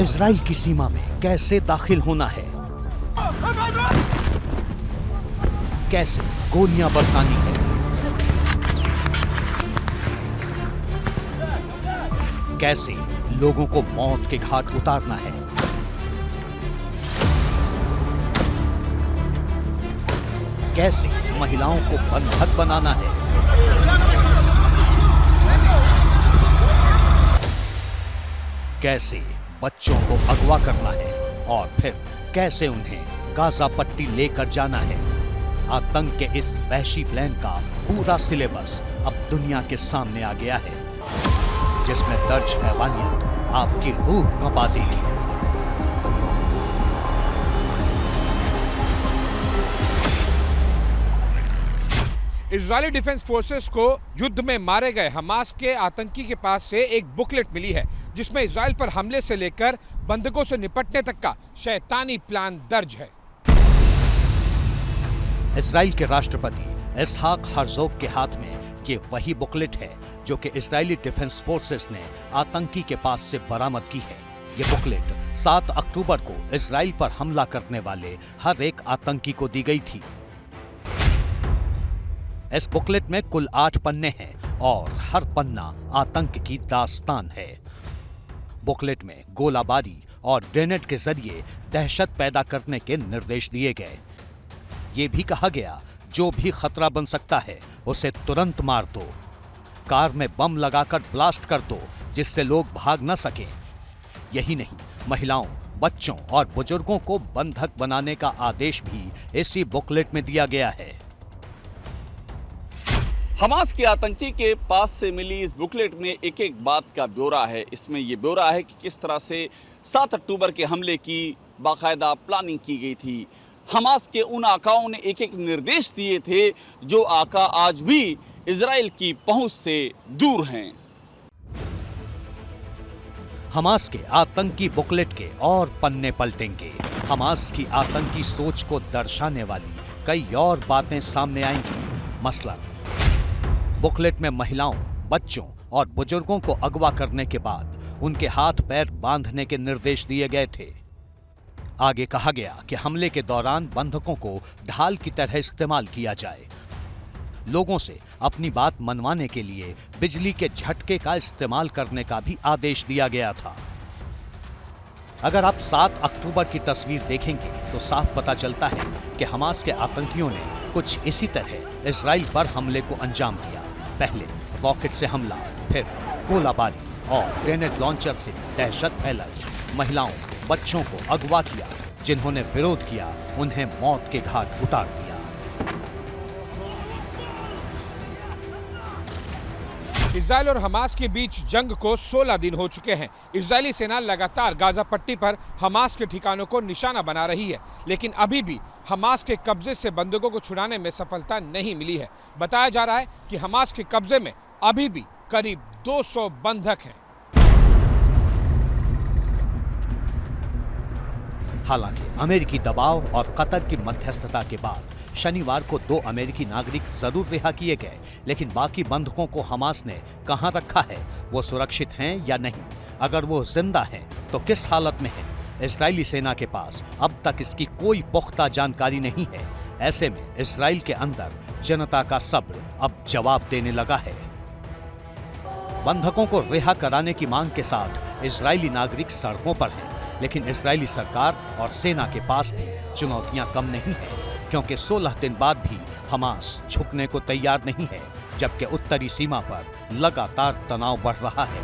Israel की सीमा में कैसे दाखिल होना है, कैसे गोलियां बरसानी है, कैसे लोगों को मौत के घाट उतारना है, कैसे महिलाओं को बंधक बनाना है, कैसे बच्चों को अगवा करना है और फिर कैसे उन्हें गाजा पट्टी लेकर जाना है। आतंक के इस वहशी प्लान का पूरा सिलेबस अब दुनिया के सामने आ गया है, जिसमें दर्ज हैवानियत आपकी रूह कंपा देगी। इजरायली डिफेंस फोर्सेस को युद्ध में मारे गए हमास के आतंकी के पास से एक बुकलेट मिली है, जिसमें इजराइल पर हमले से लेकर बंधकों से निपटने तक का शैतानी प्लान दर्ज है। इजराइल के राष्ट्रपति इसहाक हर्जोग के हाथ में ये वही बुकलेट है जो कि इजरायली डिफेंस फोर्सेस ने आतंकी के पास से बरामद की है। ये बुकलेट 7 अक्टूबर को इजराइल पर हमला करने वाले हर एक आतंकी को दी गई थी। इस बुकलेट में कुल 8 पन्ने हैं और हर पन्ना आतंक की दास्तान है। बुकलेट में गोलाबारी और ग्रेनेड के जरिए दहशत पैदा करने के निर्देश दिए गए। ये भी कहा गया, जो भी खतरा बन सकता है उसे तुरंत मार दो, कार में बम लगाकर ब्लास्ट कर दो जिससे लोग भाग न सकें। यही नहीं, महिलाओं, बच्चों और बुजुर्गों को बंधक बनाने का आदेश भी इसी बुकलेट में दिया गया है। हमास के आतंकी के पास से मिली इस बुकलेट में एक एक बात का ब्यौरा है। इसमें यह ब्यौरा है कि किस तरह से 7 अक्टूबर के हमले की बाकायदा प्लानिंग की गई थी। हमास के उन आकाओं ने एक एक निर्देश दिए थे जो आका आज भी इजराइल की पहुंच से दूर हैं। हमास के आतंकी बुकलेट के और पन्ने पलटेंगे। हमास की आतंकी सोच को दर्शाने वाली कई और बातें सामने आएंगी। मसलन, बुकलेट में महिलाओं, बच्चों और बुजुर्गों को अगवा करने के बाद उनके हाथ पैर बांधने के निर्देश दिए गए थे। आगे कहा गया कि हमले के दौरान बंधकों को ढाल की तरह इस्तेमाल किया जाए। लोगों से अपनी बात मनवाने के लिए बिजली के झटके का इस्तेमाल करने का भी आदेश दिया गया था। अगर आप 7 अक्टूबर की तस्वीर देखेंगे तो साफ पता चलता है कि हमास के आतंकियों ने कुछ इसी तरह इजराइल पर हमले को अंजाम दिया। पहले रॉकेट से हमला, फिर गोलाबारी और ग्रेनेड लॉन्चर से दहशत फैलाई। महिलाओं, बच्चों को अगवा किया। जिन्होंने विरोध किया उन्हें मौत के घाट उतार दिया। इजराइल और हमास के बीच जंग को 16 दिन हो चुके हैं। इजरायली सेना लगातार गाजा पट्टी पर हमास के ठिकानों को निशाना बना रही है, लेकिन अभी भी हमास के कब्जे से बंधकों को छुड़ाने में सफलता नहीं मिली है। बताया जा रहा है कि हमास के कब्जे में अभी भी करीब 200 बंधक हैं। हालांकि अमेरिकी दबाव और कतर की मध्यस्थता के बाद शनिवार को 2 अमेरिकी नागरिक जरूर रिहा किए गए, लेकिन बाकी बंधकों को हमास ने कहां रखा है, वो सुरक्षित हैं या नहीं, अगर वो जिंदा हैं तो किस हालत में हैं, इजरायली सेना के पास अब तक इसकी कोई पुख्ता जानकारी नहीं है। ऐसे में इजराइल के अंदर जनता का सब्र अब जवाब देने लगा है। बंधकों को रिहा कराने की मांग के साथ इजरायली नागरिक सड़कों पर हैं, लेकिन इजरायली सरकार और सेना के पास भी चुनौतियां कम नहीं है, क्योंकि 16 दिन बाद भी हमास झुकने को तैयार नहीं है, जबकि उत्तरी सीमा पर लगातार तनाव बढ़ रहा है।